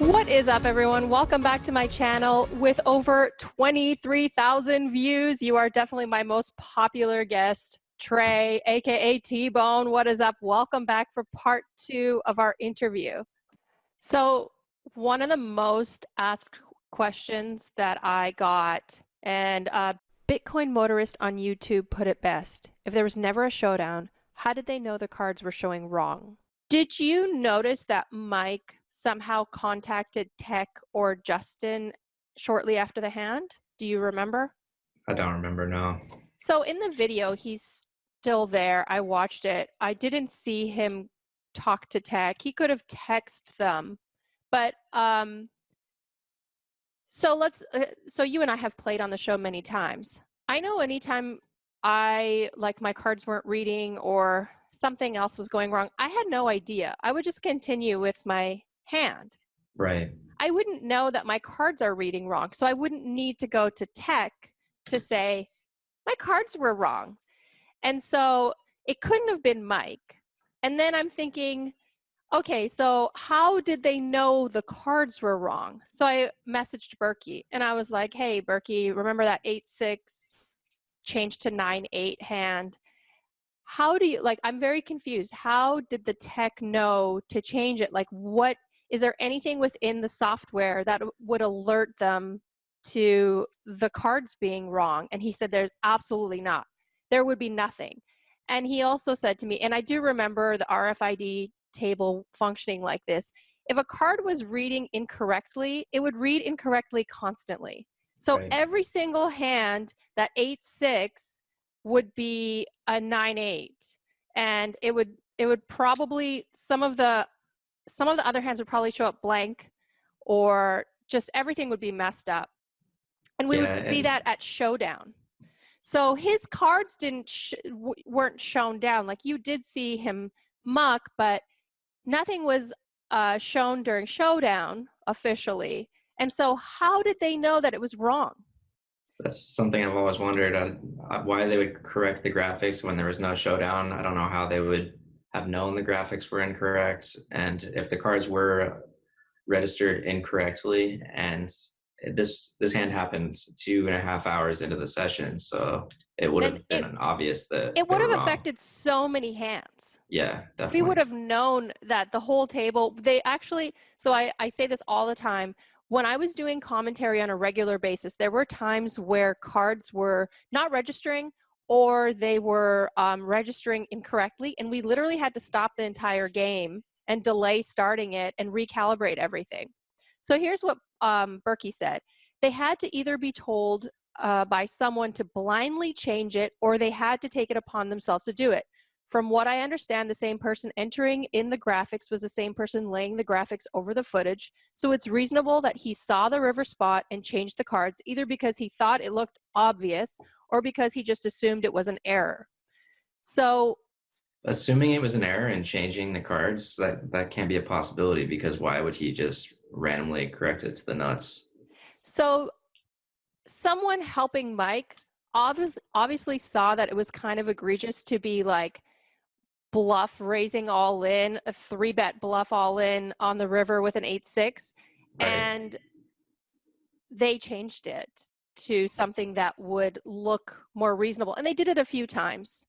What is up, everyone? Welcome back to my channel. With over 23,000 views, you are definitely my most popular guest, Trey, aka T-Bone. What is up? Welcome back for part 2 of our interview. So one of the most asked questions that I got, and Bitcoin Motorist on YouTube put it best: if there was never a showdown, how did they know the cards were showing wrong? Did you notice that Mike somehow contacted Tech or Justin shortly after the hand? Do you remember? I don't remember, no. So in the video, he's still there. I watched it. I didn't see him talk to Tech. He could have texted them. But so you and I have played on the show many times. I know anytime my cards weren't reading or something else was going wrong, I had no idea. I would just continue with my hand. Right. I wouldn't know that my cards are reading wrong. So I wouldn't need to go to Tech to say my cards were wrong. And so it couldn't have been Mike. And then I'm thinking, okay, so how did they know the cards were wrong? So I messaged Berkey and I was like, hey, Berkey, remember that 8-6 changed to 9-8 hand? How do you, I'm very confused. How did the Tech know to change it? What, is there anything within the software that would alert them to the cards being wrong? And he said, there's absolutely not. There would be nothing. And he also said to me, and I do remember the RFID table functioning like this: if a card was reading incorrectly, it would read incorrectly constantly. So Right. every single hand, that 8-6 would be a 9-8, and it would probably, some of the other hands would probably show up blank, or just everything would be messed up. And we would see that at showdown. So his cards weren't shown down. Like, you did see him muck, but nothing was shown during showdown officially. And so how did they know that it was wrong? That's something I've always wondered, why they would correct the graphics when there was no showdown. I don't know how they would have known the graphics were incorrect, and if the cards were registered incorrectly. And this hand happened 2.5 hours into the session, so it would have been obvious that it would have affected so many hands. Yeah, definitely. We would have known that the whole table, they actually, so I say this all the time. When I was doing commentary on a regular basis, there were times where cards were not registering, or they were registering incorrectly, and we literally had to stop the entire game and delay starting it and recalibrate everything. So here's what Berkey said: they had to either be told by someone to blindly change it, or they had to take it upon themselves to do it. From what I understand, the same person entering in the graphics was the same person laying the graphics over the footage. So it's reasonable that he saw the river spot and changed the cards, either because he thought it looked obvious or because he just assumed it was an error. So assuming it was an error in changing the cards, that can't be a possibility, because why would he just randomly correct it to the nuts? So someone helping Mike obviously saw that it was kind of egregious to be like bluff raising all in, a 3-bet bluff all in on the river with an 8-6. Right. And they changed it to something that would look more reasonable. And they did it a few times.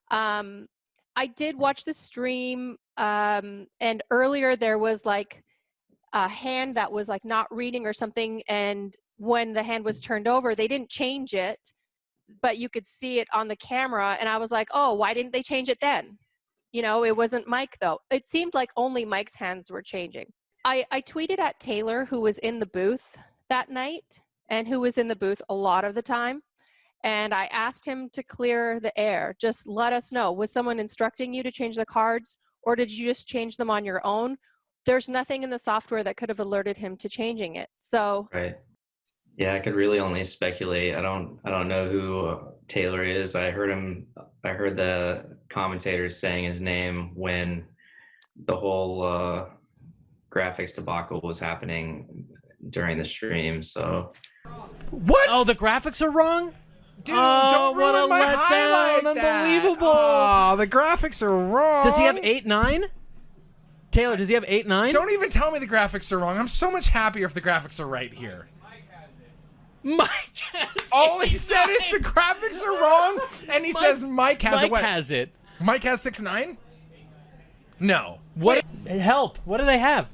I did watch the stream, and earlier there was like a hand that was like not reading or something, and when the hand was turned over, they didn't change it, but you could see it on the camera, and I was like, oh, why didn't they change it then? You know, it wasn't Mike, though. It seemed like only Mike's hands were changing. I tweeted at Taylor, who was in the booth that night and who was in the booth a lot of the time, and I asked him to clear the air. Just let us know. Was someone instructing you to change the cards, or did you just change them on your own? There's nothing in the software that could have alerted him to changing it. So right. Yeah, I could really only speculate. I don't know who Taylor is. I heard the commentators saying his name when the whole graphics debacle was happening during the stream. So what? Oh, the graphics are wrong? Dude, don't ruin my highlight. Unbelievable. Oh, the graphics are wrong. Does he have 8-9? Taylor, does he have 8-9? Don't even tell me the graphics are wrong. I'm so much happier if the graphics are right here. Mike has All he said is the graphics are wrong, and he says Mike has Mike what? has it. Mike has 6'9"? No. What? Help. What do they have?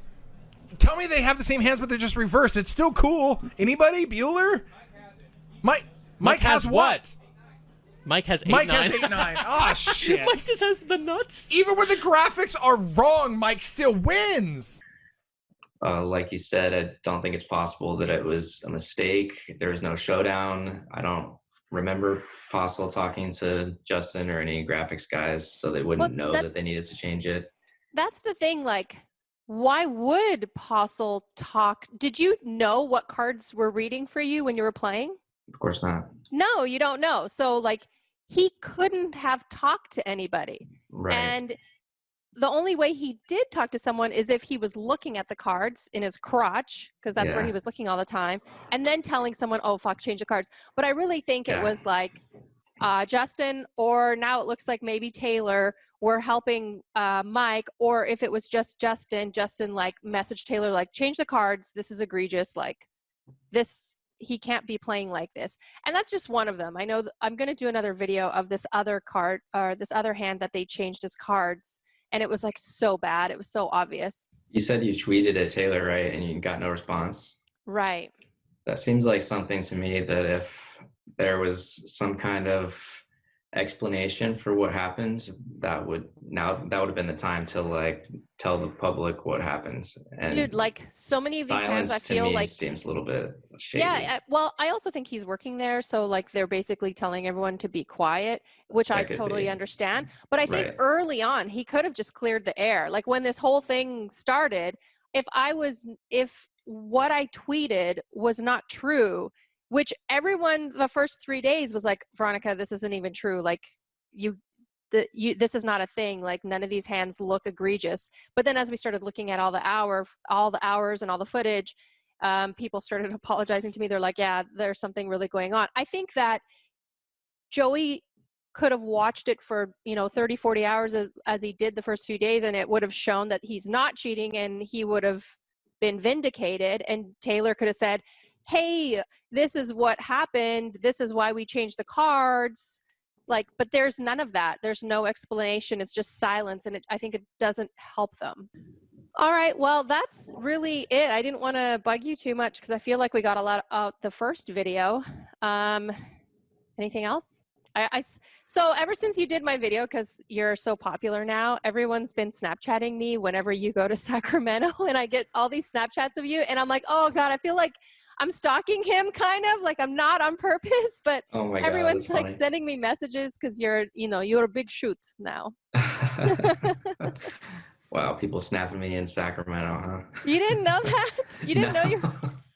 Tell me they have the same hands, but they're just reversed. It's still cool. Anybody? Bueller? Mike has what? Mike has 8-9. Mike has 8'9". Ah, shit. Mike just has the nuts. Even when the graphics are wrong, Mike still wins. Like you said, I don't think it's possible that it was a mistake. There was no showdown. I don't remember Fossil talking to Justin or any graphics guys, so they wouldn't know that they needed to change it. That's the thing, like, why would Postle talk? Did you know what cards were reading for you when you were playing? Of course not. No, you don't know. So, like, he couldn't have talked to anybody. Right. And the only way he did talk to someone is if he was looking at the cards in his crotch, because that's where he was looking all the time, and then telling someone, oh, fuck, change the cards. But I really think it was like Justin, or now it looks like maybe Taylor were helping Mike, or if it was just Justin like messaged Taylor, like, change the cards. This is egregious. Like, this, he can't be playing like this. And that's just one of them. I know I'm going to do another video of this other card, or this other hand that they changed his cards. And it was like so bad. It was so obvious. You said you tweeted at Taylor, right? And you got no response? Right. That seems like something to me that if there was some kind of explanation for what happened, that would have been the time to like tell the public what happens. And dude, like, so many of these hands, I feel like seems a little bit shady. Yeah, well, I also think he's working there, so like they're basically telling everyone to be quiet, which I totally understand. But I think early on he could have just cleared the air. Like when this whole thing started, if what I tweeted was not true, which everyone the first 3 days was like, Veronica, this isn't even true. Like this is not a thing. Like none of these hands look egregious. But then as we started looking at all the hours and all the footage, people started apologizing to me. They're like, yeah, there's something really going on. I think that Joey could have watched it for 30, 40 hours as he did the first few days, and it would have shown that he's not cheating, and he would have been vindicated. And Taylor could have said, hey, this is what happened. This is why we changed the cards. Like, but there's none of that. There's no explanation. It's just silence. And I think it doesn't help them. All right. Well, that's really it. I didn't want to bug you too much because I feel like we got a lot out the first video. Anything else? So ever since you did my video, because you're so popular now, everyone's been Snapchatting me whenever you go to Sacramento, and I get all these Snapchats of you, and I'm like, oh God, I feel like I'm stalking him, kind of. Like, I'm not on purpose, but oh my God, everyone's like sending me messages because you're a big shoot now. Wow, people snapping me in Sacramento, huh? You didn't know that? You didn't know you're...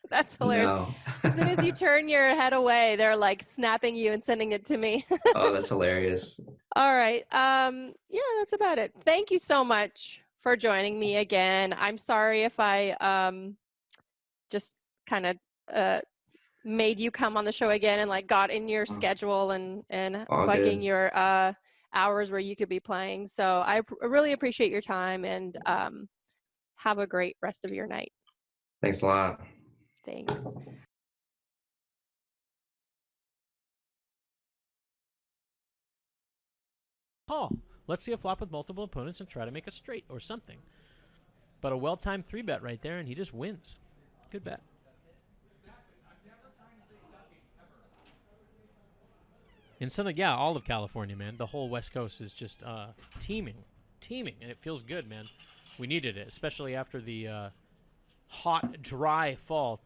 That's hilarious. No. As soon as you turn your head away, they're like snapping you and sending it to me. Oh, that's hilarious. All right. Yeah, that's about it. Thank you so much for joining me again. I'm sorry if I just kind of made you come on the show again and like got in your schedule and bugging your hours where you could be playing. So I really appreciate your time, and have a great rest of your night. Thanks a lot. Thanks. Call. Let's see a flop with multiple opponents and try to make a straight or something. But a well-timed 3-bet right there, and he just wins. Good bet. In Southern, all of California, man. The whole West Coast is just teeming, and it feels good, man. We needed it, especially after the hot, dry fall,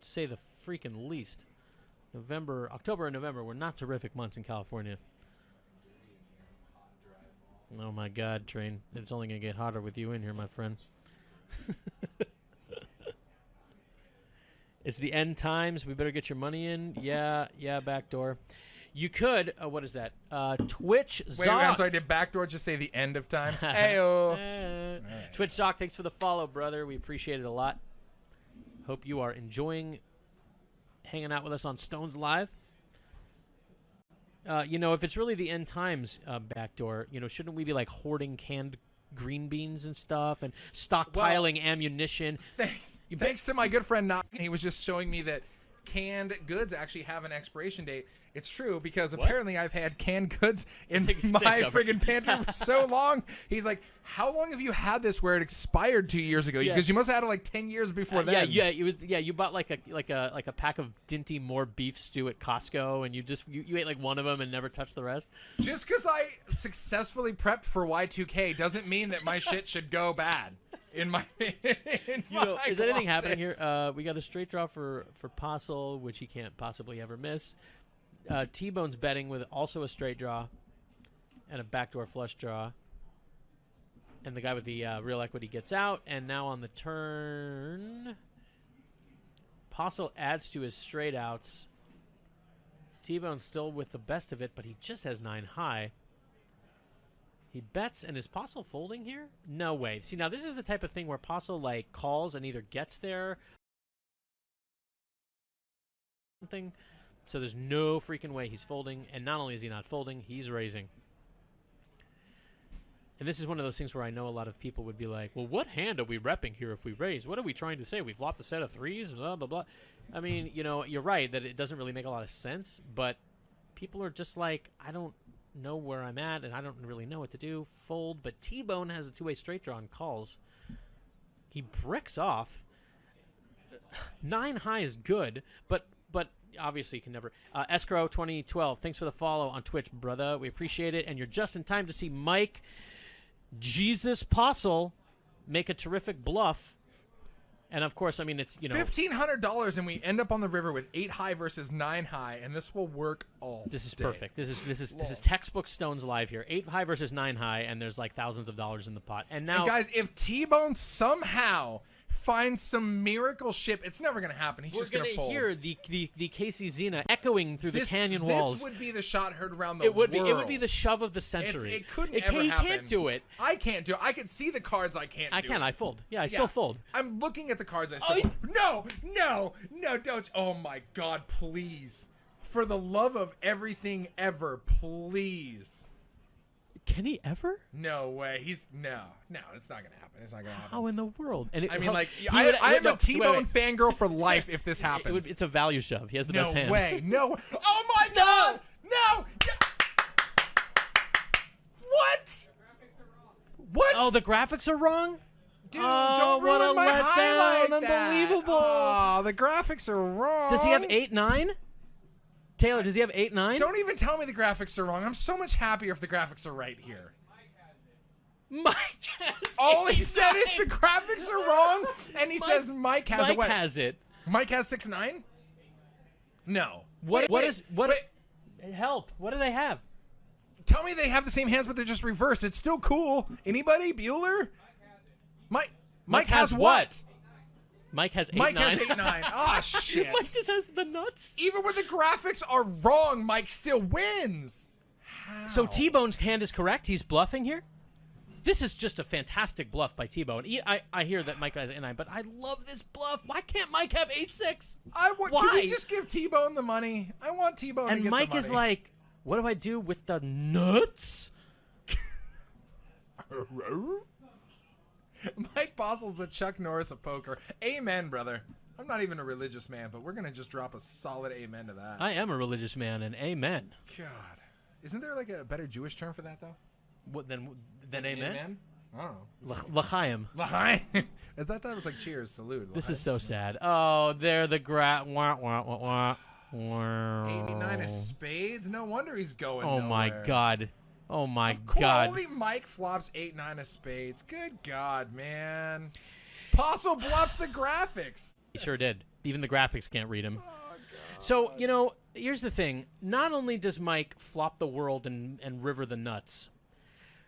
to say the freaking least. October and November were not terrific months in California. Oh my God, Train. It's only going to get hotter with you in here, my friend. It's the end times. We better get your money in. Yeah, backdoor. You could, what is that? Twitch Zoc. Wait, I'm sorry, did backdoor just say the end of time? Ayo. Right. Twitch Zoc, thanks for the follow, brother. We appreciate it a lot. Hope you are enjoying hanging out with us on Stones Live. If it's really the end times, backdoor, shouldn't we be like hoarding canned green beans and stuff and stockpiling ammunition. Thanks to my good friend Knock, he was just showing me that canned goods actually have an expiration date. It's true because apparently I've had canned goods in my friggin' pantry for so long. He's like, how long have you had this where it expired 2 years ago? Because you must have had it like 10 years before then. You bought like a pack of Dinty Moore beef stew at Costco, and you ate like one of them and never touched the rest. Just because I successfully prepped for Y2K doesn't mean that my shit should go bad. Is anything happening here? We got a straight draw for Postle, which he can't possibly ever miss. T-Bone's betting with also a straight draw and a backdoor flush draw. And the guy with the real equity gets out. And now on the turn, Postle adds to his straight outs. T-Bone's still with the best of it, but he just has 9 high. He bets, and is Postle folding here? No way. See, now this is the type of thing where Postle like calls and either gets there something. So there's no freaking way he's folding, and not only is he not folding, he's raising. And this is one of those things where I know a lot of people would be like, well, what hand are we repping here if we raise? What are we trying to say? We flopped a set of 3s, blah, blah, blah. I mean, you're right that it doesn't really make a lot of sense, but people are just like, I don't know where I'm at, and I don't really know what to do. Fold, but T-Bone has a 2-way straight draw and calls. He bricks off. 9 high is good, but obviously you can never. Escrow 2012, thanks for the follow on Twitch, brother. We appreciate it, and you're just in time to see Mike Jesus Postle make a terrific bluff. And of course, I mean, it's $1,500, and we end up on the river with 8 high versus 9 high, and this will work all This is day. perfect. This is textbook Stones Live here. 8 high versus 9 high, and there's like thousands of dollars in the pot. And now, guys, if T-Bone somehow finds some miracle ship, it's never going to happen. He's just going to fold. We're going to hear the Casey Zena echoing through the canyon walls. This would be the shot heard around the world. It would be the shove of the century. It couldn't ever happen. He can't do it. I can't do it. I can see the cards. I can't do it. I fold. Yeah, I still fold. I'm looking at the cards. No, don't. Oh, my God, please. For the love of everything ever, please. Can he ever? No way. No, it's not gonna happen. It's not gonna happen. How in the world? And I mean, like, I am a T-Bone fangirl for life if this happens. It's a value shove. He has the best hand. No way. Oh my God. No. What? Oh, the graphics are wrong? Dude, don't ruin my highlight. Unbelievable. Oh, the graphics are wrong. Does he have 8-9? Taylor, does he have 8-9? Don't even tell me the graphics are wrong. I'm so much happier if the graphics are right here. Mike has All he said is the graphics are wrong, and he says Mike has Mike has it. Mike has 6-9? No. What? Help. What do they have? Tell me they have the same hands, but they're just reversed. It's still cool. Anybody? Bueller? Mike has what? Mike has 8-9. Mike has 8-9. Oh, shit. Mike just has the nuts. Even when the graphics are wrong, Mike still wins. How? So T-Bone's hand is correct. He's bluffing here. This is just a fantastic bluff by T-Bone. I hear that Mike has 8-9, but I love this bluff. Why can't Mike have 8-6? Why? Can we just give T-Bone the money? I want T-Bone to get the money. And Mike is like, what do I do with the nuts? Mike Postle's the Chuck Norris of poker. Amen, brother. I'm not even a religious man, but we're going to just drop a solid amen to that. I am a religious man, and amen. God. Isn't there like a better Jewish term for that, though? What than amen? I don't know. L'chaim. L'chaim. I thought that was like cheers, salute. This is so sad. Oh, they're the 89 of spades? No wonder he's going nowhere. My God. Oh, my God. Only Mike flops 8-9 of spades. Good God, man. Postle bluffed the graphics. He sure did. Even the graphics can't read him. Oh, God. So, here's the thing. Not only does Mike flop the world and river the nuts,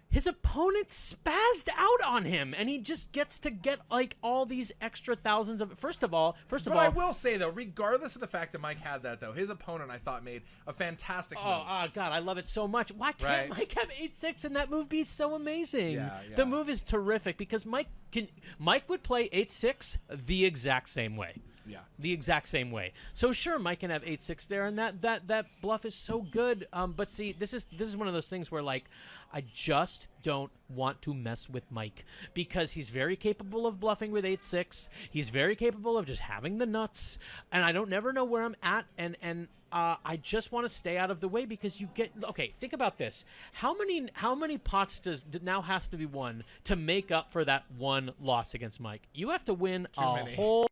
his opponent spazzed out on him, and he just gets to get like all these extra thousands of. First of all, I will say though, regardless of the fact that Mike had that though, his opponent I thought made a fantastic move. Oh God, I love it so much. Why can't Mike have 8-6 and that move be so amazing? Yeah. The move is terrific because Mike would play 8-6 the exact same way. Yeah. the exact same way. So sure, Mike can have 8-6 there, and that bluff is so good. But see, this is one of those things where like I just don't want to mess with Mike because he's very capable of bluffing with 8-6. He's very capable of just having the nuts, and I don't never know where I'm at, and I just want to stay out of the way because you get okay. Think about this: how many pots does now has to be won to make up for that one loss against Mike? You have to win Too many. whole